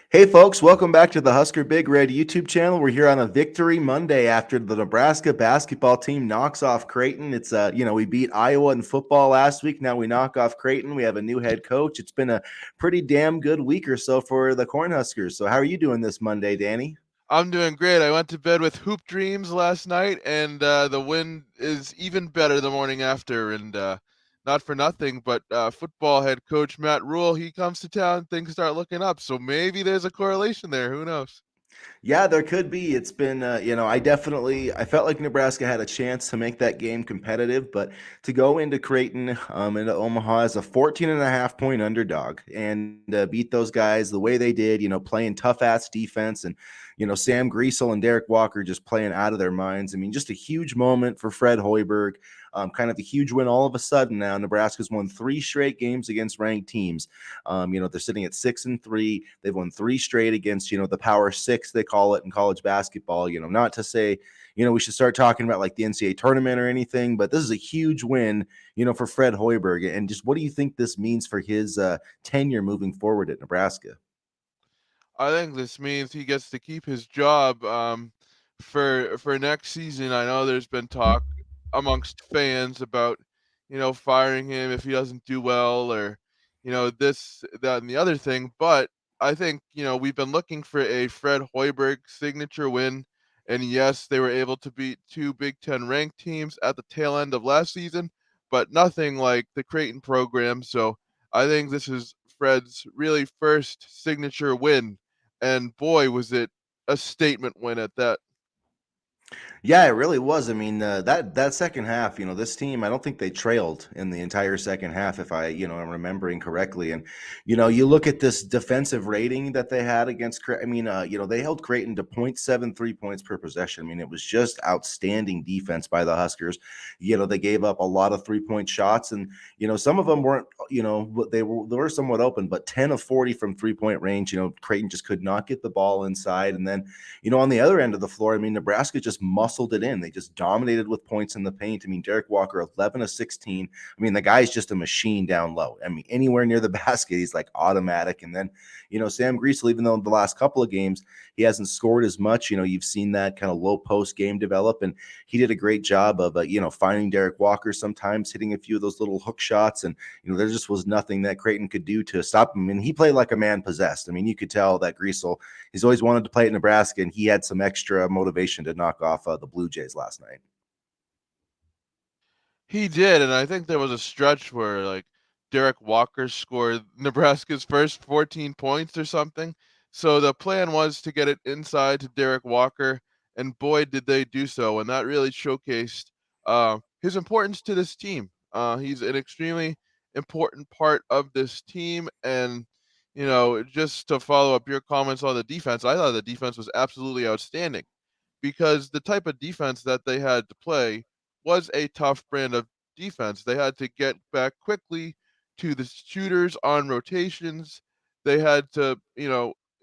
Hey folks, welcome back to the Husker Big Red YouTube channel. We're here on a victory Monday after the Nebraska basketball team knocks off Creighton. We beat Iowa in football last week. Now we knock off Creighton. We have a new head coach. It's been a pretty damn good week or so for the Cornhuskers. So how are you doing this Monday, Danny? I'm doing great. I went to bed with hoop dreams last night, and the win is even better the morning after. And not for nothing, but football head coach Matt Rule, he comes to town, things start looking up. So maybe there's a correlation there. Who knows? Yeah, there could be. It's been, I felt like Nebraska had a chance to make that game competitive, but to go into Creighton, into Omaha as a 14 and a half point underdog and beat those guys the way they did, playing tough ass defense and, Sam Griesel and Derek Walker just playing out of their minds. I mean, just a huge moment for Fred Hoiberg. Kind of a huge win all of a sudden now. Nebraska's won 3 straight games against ranked teams. They're sitting at 6-3. They've won 3 straight against, the Power Six, they call it in college basketball. Not to say, we should start talking about like the NCAA tournament or anything, but this is a huge win, for Fred Hoiberg. And just what do you think this means for his tenure moving forward at Nebraska? I think this means he gets to keep his job for next season. I know there's been talk amongst fans about firing him if he doesn't do well or this that and the other thing. But I think we've been looking for a Fred Hoiberg signature win, and yes, they were able to beat two Big Ten ranked teams at the tail end of last season, but nothing like the Creighton program. So I think this is Fred's really first signature win, and boy, was it a statement win at that. Yeah, it really was. I mean, that second half, this team, I don't think they trailed in the entire second half, if I'm remembering correctly. And you look at this defensive rating that they had against. They held Creighton to 0.73 points per possession. I mean, it was just outstanding defense by the Huskers. They gave up a lot of 3-point shots, and some of them weren't. They were somewhat open, but 10 of 40 from 3-point range. Creighton just could not get the ball inside, and then on the other end of the floor, I mean, Nebraska just muscled it in. They just dominated with points in the paint. I mean, Derek Walker, 11 of 16. I mean, the guy's just a machine down low. I mean, anywhere near the basket, he's like automatic. And then, Sam Griesel, even though the last couple of games he hasn't scored as much, you've seen that kind of low post game develop. And he did a great job of, finding Derek Walker sometimes, hitting a few of those little hook shots. And, there just was nothing that Creighton could do to stop him. And he played like a man possessed. I mean, you could tell that Griesel, he's always wanted to play at Nebraska, and he had some extra motivation to knock off the Blue Jays last night. He did, and I think there was a stretch where like Derek Walker scored Nebraska's first 14 points or something. So the plan was to get it inside to Derek Walker, and boy did they do so, and that really showcased his importance to this team. He's an extremely important part of this team, and just to follow up your comments on the defense, I thought the defense was absolutely outstanding because the type of defense that they had to play was a tough brand of defense. They had to get back quickly to the shooters on rotations. They had to,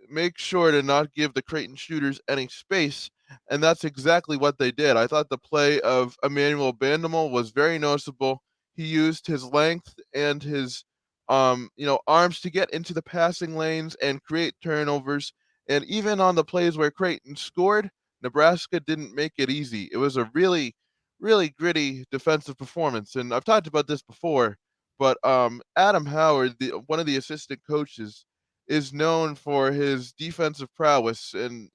make sure to not give the Creighton shooters any space. And that's exactly what they did. I thought the play of Emmanuel Bandomal was very noticeable. He used his length and his arms to get into the passing lanes and create turnovers. And even on the plays where Creighton scored, Nebraska didn't make it easy. It was a really, really gritty defensive performance. And I've talked about this before, but Adam Howard, one of the assistant coaches, is known for his defensive prowess. And,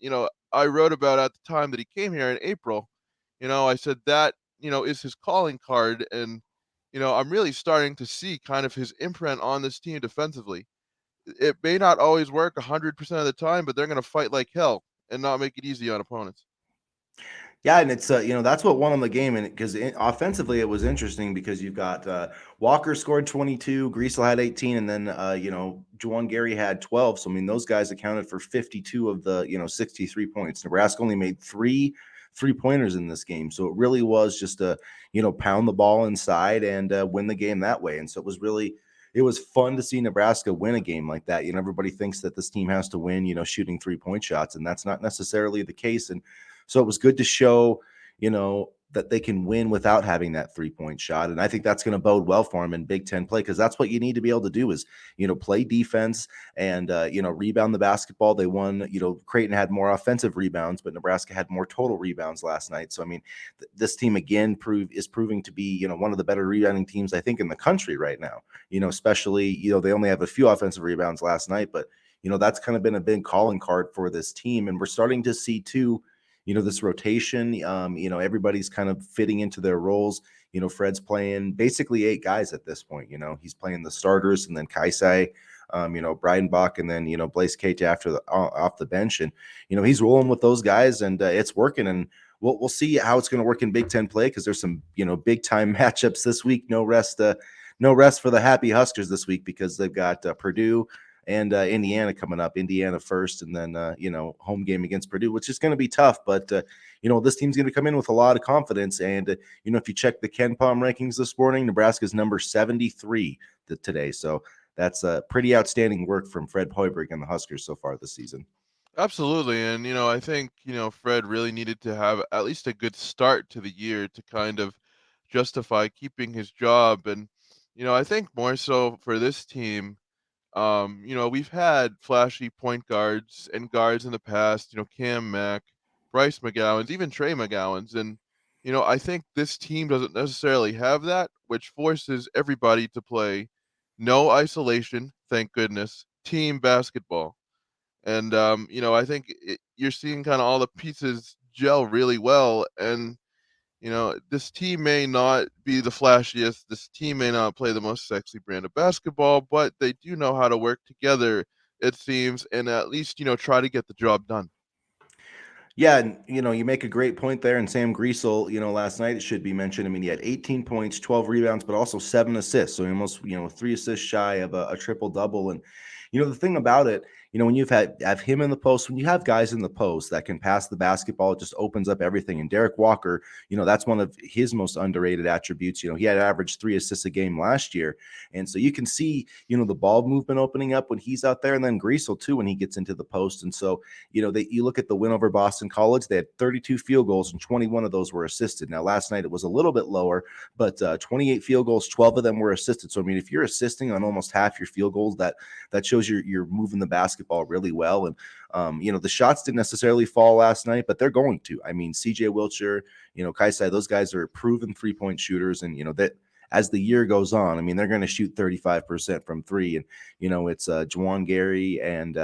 I wrote about at the time that he came here in April, I said that, is his calling card. And, I'm really starting to see kind of his imprint on this team defensively. It may not always work 100% of the time, but they're going to fight like hell and not make it easy on opponents. Yeah, and it's that's what won them the game, and because offensively it was interesting because you've got Walker scored 22, Griesel had 18, and then Juwan Gary had 12. So I mean those guys accounted for 52 of the 63 points. Nebraska only made 3 3-pointers in this game, so it really was just a pound the ball inside and win the game that way. And so it was fun to see Nebraska win a game like that. Everybody thinks that this team has to win, shooting 3-point shots, and that's not necessarily the case. And so it was good to show, that they can win without having that 3-point shot. And I think that's going to bode well for them in Big Ten play, because that's what you need to be able to do is, play defense and, rebound the basketball. They won, Creighton had more offensive rebounds, but Nebraska had more total rebounds last night. So, I mean, this team again is proving to be, one of the better rebounding teams, I think, in the country right now, especially, they only have a few offensive rebounds last night, but, that's kind of been a big calling card for this team. And we're starting to see too, this rotation, everybody's kind of fitting into their roles. Fred's playing basically 8 guys at this point. He's playing the starters, and then Kaisai, Breidenbach, and then, Blaise Keita off the bench. And, he's rolling with those guys, and it's working. And we'll see how it's going to work in Big Ten play, because there's some, big time matchups this week. No rest for the happy Huskers this week, because they've got Purdue and Indiana coming up. Indiana first, and then home game against Purdue, which is going to be tough. But this team's going to come in with a lot of confidence. And if you check the Ken Palm rankings this morning, Nebraska's number 73 today. So that's pretty outstanding work from Fred Hoiberg and the Huskers so far this season. Absolutely. And, I think, Fred really needed to have at least a good start to the year to kind of justify keeping his job. And, I think more so for this team, we've had flashy point guards and guards in the past, Cam Mack, Bryce McGowan's, even Trey McGowan's. And, I think this team doesn't necessarily have that, which forces everybody to play no isolation, thank goodness, team basketball. And, I think you're seeing kind of all the pieces gel really well. And, this team may not be the flashiest. This team may not play the most sexy brand of basketball, but they do know how to work together, it seems, and at least, try to get the job done. Yeah, and you make a great point there. And Sam Griesel, last night, it should be mentioned. I mean, he had 18 points, 12 rebounds, but also 7 assists. So he almost, 3 assists shy of a triple double. And the thing about it, when you've have him in the post, when you have guys in the post that can pass the basketball, it just opens up everything. And Derek Walker, that's one of his most underrated attributes. He had averaged 3 assists a game last year. And so you can see, the ball movement opening up when he's out there, and then Griesel too when he gets into the post. And so, you look at the win over Boston College, they had 32 field goals and 21 of those were assisted. Now, last night it was a little bit lower, but 28 field goals, 12 of them were assisted. So, I mean, if you're assisting on almost half your field goals, that shows you're moving the basketball really well. And, the shots didn't necessarily fall last night, but they're going to. I mean, CJ Wilcher, Kaisai, those guys are proven 3-point shooters. And, that as the year goes on, I mean, they're going to shoot 35% from 3. And, it's Juwan Gary and,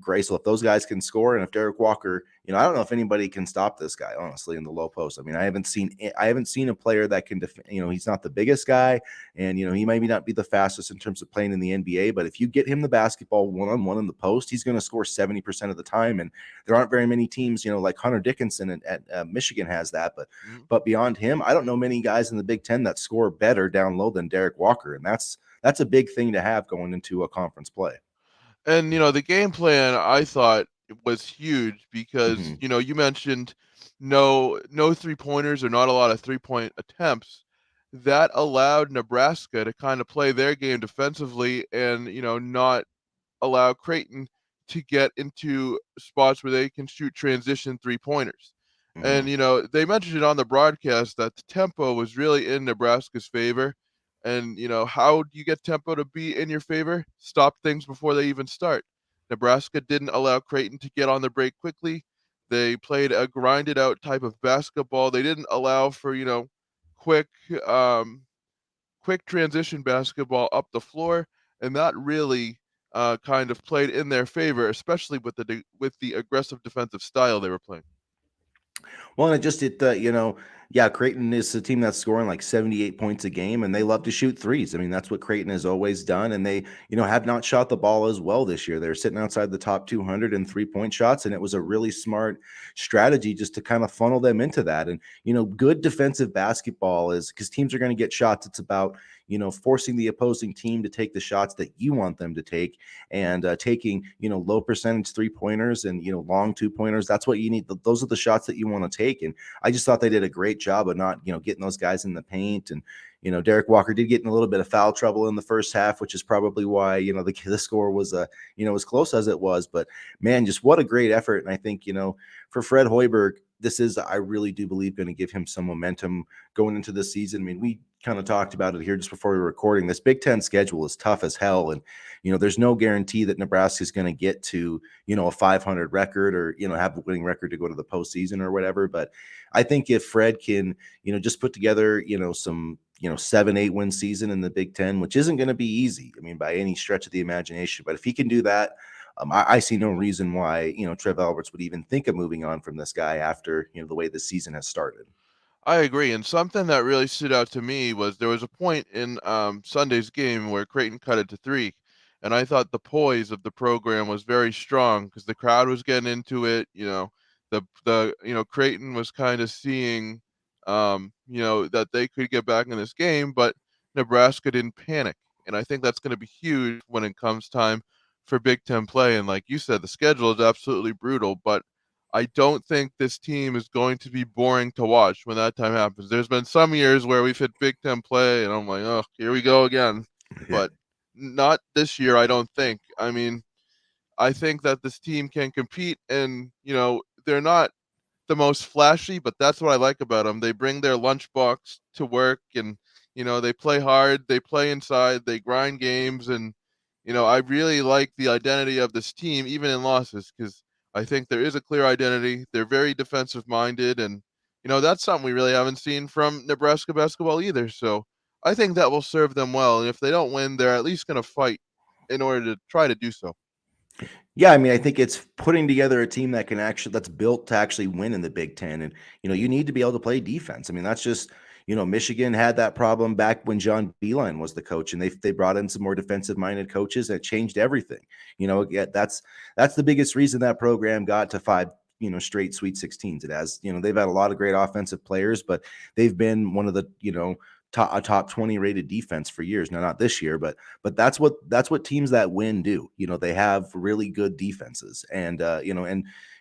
Gracel, if those guys can score, and if Derek Walker, I don't know if anybody can stop this guy, honestly, in the low post. I mean, I haven't seen a player that can he's not the biggest guy, and he maybe not be the fastest in terms of playing in the NBA, but if you get him the basketball one-on-one in the post, he's going to score 70% of the time. And there aren't very many teams, like Hunter Dickinson at Michigan has that, but beyond him, I don't know many guys in the Big Ten that score better down low than Derek Walker, and that's a big thing to have going into a conference play. And, the game plan, I thought, was huge because, Mm-hmm. you mentioned no three-pointers or not a lot of three-point attempts. That allowed Nebraska to kind of play their game defensively and, not allow Creighton to get into spots where they can shoot transition three-pointers. Mm-hmm. And, they mentioned it on the broadcast that the tempo was really in Nebraska's favor. And, how do you get tempo to be in your favor? Stop things before they even start. Nebraska didn't allow Creighton to get on the break quickly. They played a grinded out type of basketball. They didn't allow for, quick um, quick transition basketball up the floor, and that really kind of played in their favor, especially with the aggressive defensive style they were playing. Well, and yeah, Creighton is a team that's scoring like 78 points a game, and they love to shoot threes. I mean, that's what Creighton has always done, and they, have not shot the ball as well this year. They're sitting outside the top 200 in 3-point shots, and it was a really smart strategy just to kind of funnel them into that. And, good defensive basketball is because teams are going to get shots. It's about, forcing the opposing team to take the shots that you want them to take, and taking, low percentage 3-pointers and, long 2-pointers. That's what you need. Those are the shots that you want to take. And I just thought they did a great job of not, getting those guys in the paint. And, Derek Walker did get in a little bit of foul trouble in the first half, which is probably why, the score was, as close as it was. But man, just what a great effort. And I think, for Fred Hoiberg, this is, I really do believe, going to give him some momentum going into this season. I mean, we kind of talked about it here just before we were recording. This Big Ten schedule is tough as hell, and there's no guarantee that Nebraska is going to get to a 500 record or have a winning record to go to the postseason or whatever. But I think if Fred can just put together some 7-8 win season in the Big Ten, which isn't going to be easy, I mean, by any stretch of the imagination, but if he can do that, I see no reason why Trev Alberts would even think of moving on from this guy after the way the season has started. I agree, and something that really stood out to me was there was a point in Sunday's game where Creighton cut it to 3, and I thought the poise of the program was very strong because the crowd was getting into it. Creighton was kind of seeing, that they could get back in this game, but Nebraska didn't panic, and I think that's going to be huge when it comes time for Big Ten play. And like you said, the schedule is absolutely brutal, but I don't think this team is going to be boring to watch when that time happens. There's been some years where we've hit Big Ten play, and I'm like, oh, here we go again. Yeah. But not this year, I don't think. I mean, I think that this team can compete, and they're not the most flashy, but that's what I like about them. They bring their lunchbox to work, and they play hard, they play inside, they grind games, and I really like the identity of this team, even in losses, because I think there is a clear identity. They're very defensive minded, and that's something we really haven't seen from Nebraska basketball either. So I think that will serve them well. And if they don't win, they're at least going to fight in order to try to do so. Yeah, I mean, I think it's putting together a team that's built to actually win in the Big Ten. And, you need to be able to play defense. I mean, that's just, Michigan had that problem back when John Beeline was the coach, and they brought in some more defensive minded coaches, and it changed everything. That's the biggest reason that program got to 5 straight Sweet 16s. It has, they've had a lot of great offensive players, but they've been one of the, top 20 rated defense for years. Now, not this year, but that's what teams that win do. They have really good defenses and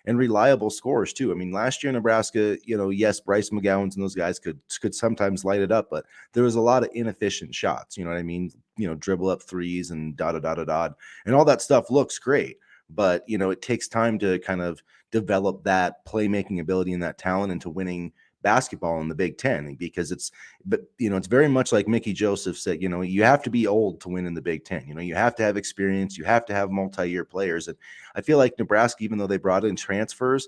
reliable scores too. I mean, last year Nebraska, yes, Bryce McGowan's and those guys could sometimes light it up, but there was a lot of inefficient shots. You know what I mean? Dribble up threes and da and all that stuff looks great, but it takes time to kind of develop that playmaking ability and that talent into winning basketball in the Big Ten, because it's very much like Mickey Joseph said, you have to be old to win in the Big Ten. You have to have experience, you have to have multi-year players. And I feel like Nebraska, even though they brought in transfers,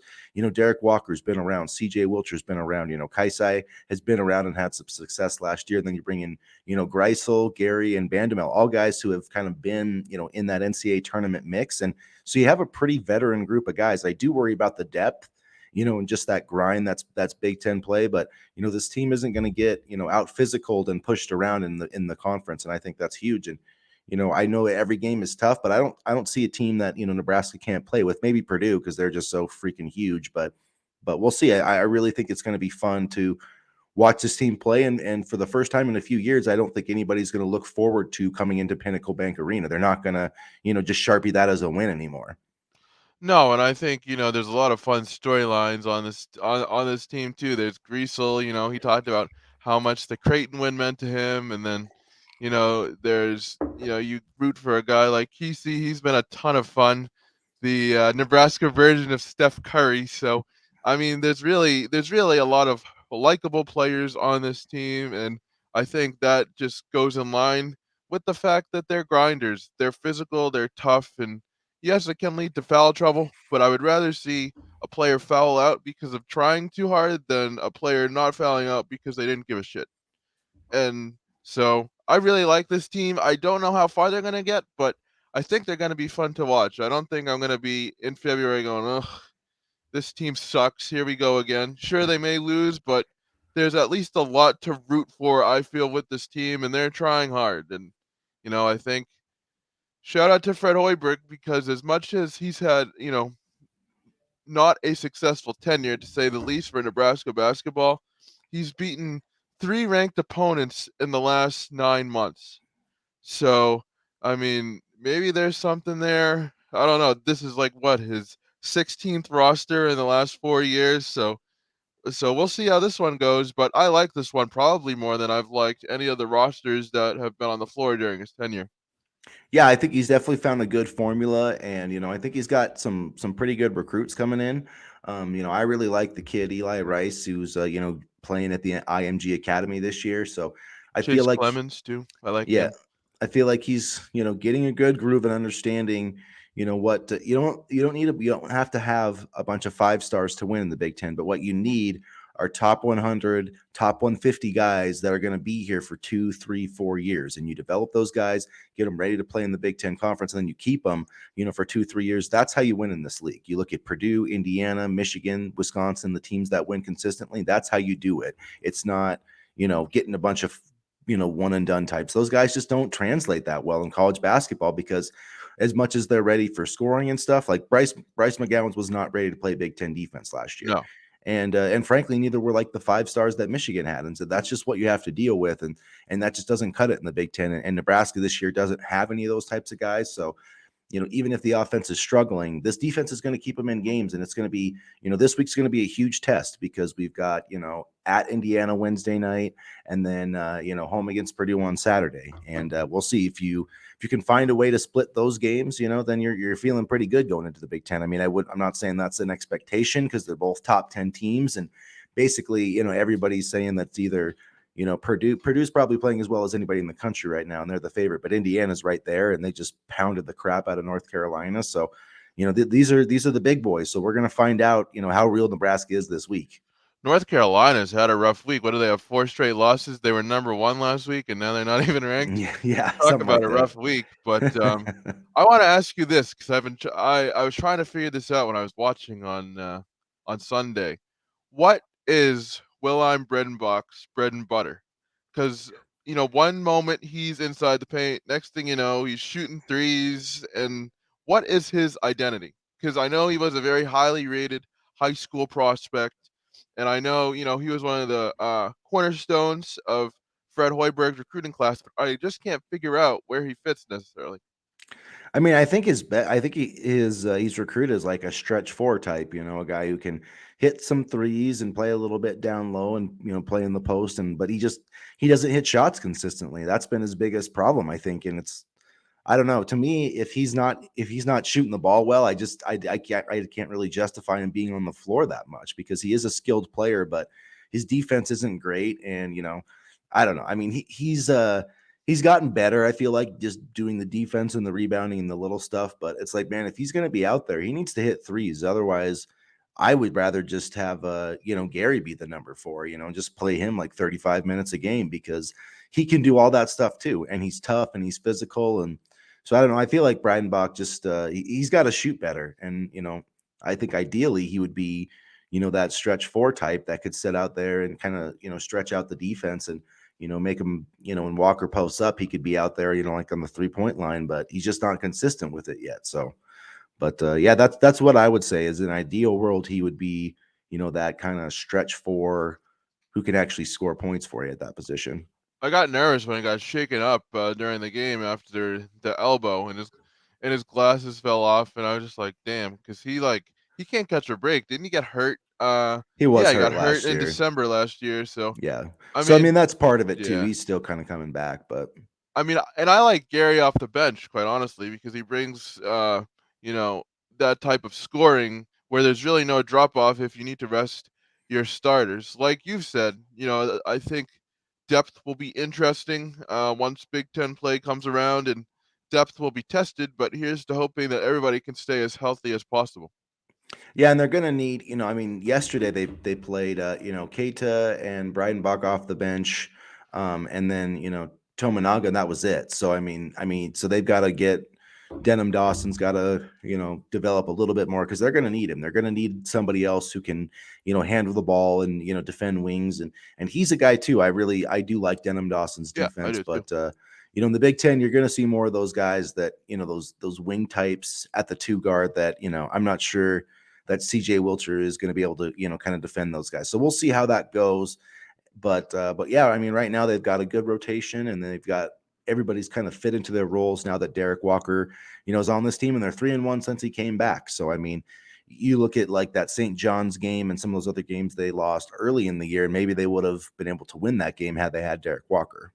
Derek Walker's been around, CJ Wilcher's been around, Kaisai has been around and had some success last year. And then you bring in, Greisel, Gary, and Bandamel, all guys who have kind of been, in that NCAA tournament mix. And so you have a pretty veteran group of guys. I do worry about the depth, and just that grind that's Big Ten play. But this team isn't going to get out physicaled and pushed around in the conference, and I think that's huge. And I know every game is tough, but I don't see a team that Nebraska can't play with. Maybe Purdue, because they're just so freaking huge. But we'll see. I really think it's going to be fun to watch this team play, and for the first time in a few years, I don't think anybody's going to look forward to coming into Pinnacle Bank Arena. They're not going to just Sharpie that as a win anymore. No, and I think, there's a lot of fun storylines on this team too. There's Greasel, he talked about how much the Creighton win meant to him, and then, there's you root for a guy like Kesey. He's been a ton of fun. The Nebraska version of Steph Curry. So, I mean, there's really a lot of likable players on this team, and I think that just goes in line with the fact that they're grinders. They're physical, they're tough, and yes, it can lead to foul trouble, but I would rather see a player foul out because of trying too hard than a player not fouling out because they didn't give a shit. And so I really like this team. I don't know how far they're going to get, but I think they're going to be fun to watch. I don't think I'm going to be in February going, ugh, this team sucks. Here we go again. Sure, they may lose, but there's at least a lot to root for, I feel, with this team, and they're trying hard. And, I think shout out to Fred Hoiberg, because as much as he's had, not a successful tenure to say the least for Nebraska basketball, he's beaten 3 ranked opponents in the last 9 months. So, I mean, maybe there's something there. I don't know. This is like what, his 16th roster in the last 4 years. So we'll see how this one goes, but I like this one probably more than I've liked any of the rosters that have been on the floor during his tenure. Yeah, I think he's definitely found a good formula, and I think he's got some pretty good recruits coming in. I really like the kid Eli Rice, who's playing at the IMG Academy this year. So I feel Chase like Clemens too. I like yeah, him. I feel like he's getting a good groove and understanding. What you don't have to have a bunch of five stars to win in the Big Ten, but what you need are top 100, top 150 guys that are going to be here for 2, 3, 4 years, and you develop those guys, get them ready to play in the Big Ten conference, and then you keep them, for 2, 3 years. That's how you win in this league. You look at Purdue, Indiana, Michigan, Wisconsin, the teams that win consistently. That's how you do it. It's not getting a bunch of one and done types. Those guys just don't translate that well in college basketball because as much as they're ready for scoring and stuff, like Bryce McGowan was not ready to play Big Ten defense last year. No. And frankly, neither were like the five stars that Michigan had. And so that's just what you have to deal with. And that just doesn't cut it in the Big Ten. And Nebraska this year doesn't have any of those types of guys. So even if the offense is struggling, this defense is going to keep them in games. And it's going to be, this week's going to be a huge test because we've got, at Indiana Wednesday night and then, home against Purdue on Saturday. And we'll see if you can find a way to split those games, then you're feeling pretty good going into the Big Ten. I mean, I'm not saying that's an expectation because they're both top 10 teams. And basically, everybody's saying that's either, Purdue's probably playing as well as anybody in the country right now, and they're the favorite. But Indiana's right there, and they just pounded the crap out of North Carolina. So, these are the big boys. So we're gonna find out, how real Nebraska is this week. North Carolina's had a rough week. What do they have? 4 straight losses. They were number 1 last week, and now they're not even ranked. Yeah, yeah, Talk something about like a that. rough week. But I want to ask you this because I was trying to figure this out when I was watching on Sunday. What is Wilhelm Bredenbach's bread and butter? Because one moment he's inside the paint, next thing you know, he's shooting threes. And what is his identity? Because I know he was a very highly rated high school prospect, and I know he was one of the cornerstones of Fred Hoiberg's recruiting class, but I just can't figure out where he fits necessarily. I mean, I think I think he's recruited as like a stretch four type, a guy who can hit some threes and play a little bit down low and play in the post, and but he doesn't hit shots consistently. That's been his biggest problem, I think, and it's I don't know. To me, if he's not shooting the ball well, I can't really justify him being on the floor that much because he is a skilled player, but his defense isn't great. And I don't know. I mean, he's gotten better. I feel like just doing the defense and the rebounding and the little stuff. But it's like, man, if he's going to be out there, he needs to hit threes. Otherwise, I would rather just have Gary be the number four. Just play him like 35 minutes a game because he can do all that stuff too, and he's tough and he's physical and so I don't know. I feel like Breidenbach just he's got to shoot better, and I think ideally he would be that stretch four type that could sit out there and kind of stretch out the defense and make him when Walker posts up he could be out there like on the 3-point line, but he's just not consistent with it yet. So, but yeah, that's what I would say is an ideal world he would be that kind of stretch four who can actually score points for you at that position. I got nervous when he got shaken up during the game after the elbow, and his glasses fell off, and I was just like, damn, because he can't catch a break. Didn't he get hurt? He was Yeah, he got hurt hurt last in year. December last year. So Yeah. I So I mean mean, that's part of it too. yeah. He's still kind of coming back, but I mean, and I like Gary off the bench, quite honestly, because he brings, you know, that type of scoring where there's really no drop off if you need to rest your starters. Like you've said, I think depth will be interesting once Big Ten play comes around, and depth will be tested. But here's to hoping that everybody can stay as healthy as possible. yeah, and they're gonna need, I mean, yesterday they played Keita and Breidenbach off the bench, and then Tominaga, and that was it. So I mean, so they've got to get Denham Dawson's got to develop a little bit more because they're going to need him. They're going to need somebody else who can handle the ball and defend wings and he's a guy too. I do like Denham Dawson's Yeah, I defense, do too. but in the Big Ten you're going to see more of those guys that those wing types at the two guard that I'm not sure that CJ Wilcher is going to be able to kind of defend those guys. So we'll see how that goes. But yeah, I mean, right now they've got a good rotation and they've got everybody's kind of fit into their roles now that Derek Walker, is on this team and they're 3-1 since he came back. So I mean, you look at like that St. John's game and some of those other games they lost early in the year, and maybe they would have been able to win that game had they had Derek Walker.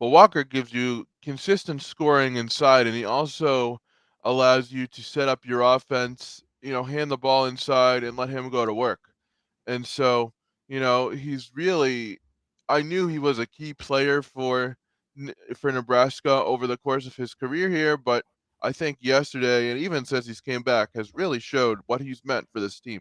But Walker gives you consistent scoring inside, and he also allows you to set up your offense, hand the ball inside and let him go to work. And so, he's really I knew he was a key player for Nebraska over the course of his career here, but I think yesterday and even since he's came back has really showed what he's meant for this team.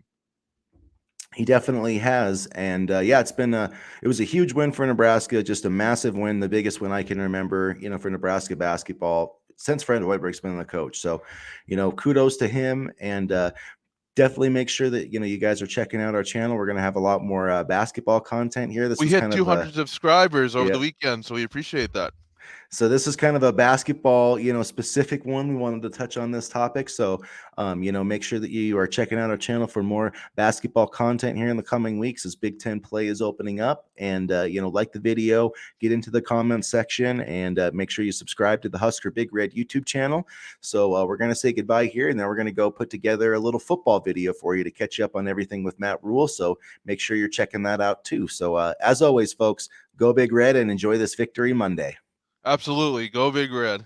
He definitely has, and yeah, it was a huge win for Nebraska, just a massive win, the biggest win I can remember, for Nebraska basketball since Fred Hoiberg's been the coach. So, kudos to him, and definitely make sure that you guys are checking out our channel. We're going to have a lot more basketball content here. This We was hit kind of 200 subscribers over yeah. the weekend, so we appreciate that. So this is kind of a basketball, specific one. We wanted to touch on this topic. So, make sure that you are checking out our channel for more basketball content here in the coming weeks as Big Ten play is opening up. And, like the video, get into the comments section, and make sure you subscribe to the Husker Big Red YouTube channel. So we're going to say goodbye here, and then we're going to go put together a little football video for you to catch you up on everything with Matt Rule. So make sure you're checking that out too. So as always, folks, go Big Red and enjoy this Victory Monday. Absolutely. Go Big Red.